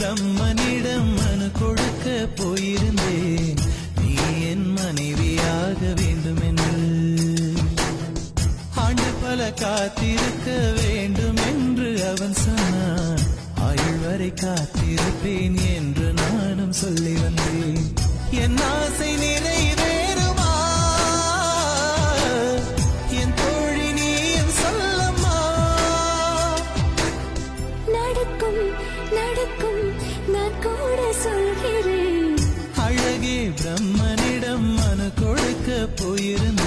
பிரம்மனிடம் மனு கொடுக்க போயிருந்தேன், நீ என் மனைவியாக வேண்டும் என்று. ஆண்டு பல காத்திருக்க வேண்டும் என்று அவன் சொன்னான், ஆயுள் வரை காத்திருப்பேன் என்று நானும் சொல்லி வந்தேன். என் ஆசை நிறைவேறுமா என் தோழி நீயும் சொல்லம்மா. நடக்கும் நடக்கும் நான் கூட சொல்கிறேன். அழகே பிரம்மனிடம் மனு கொடுக்க போயிருந்தேன்,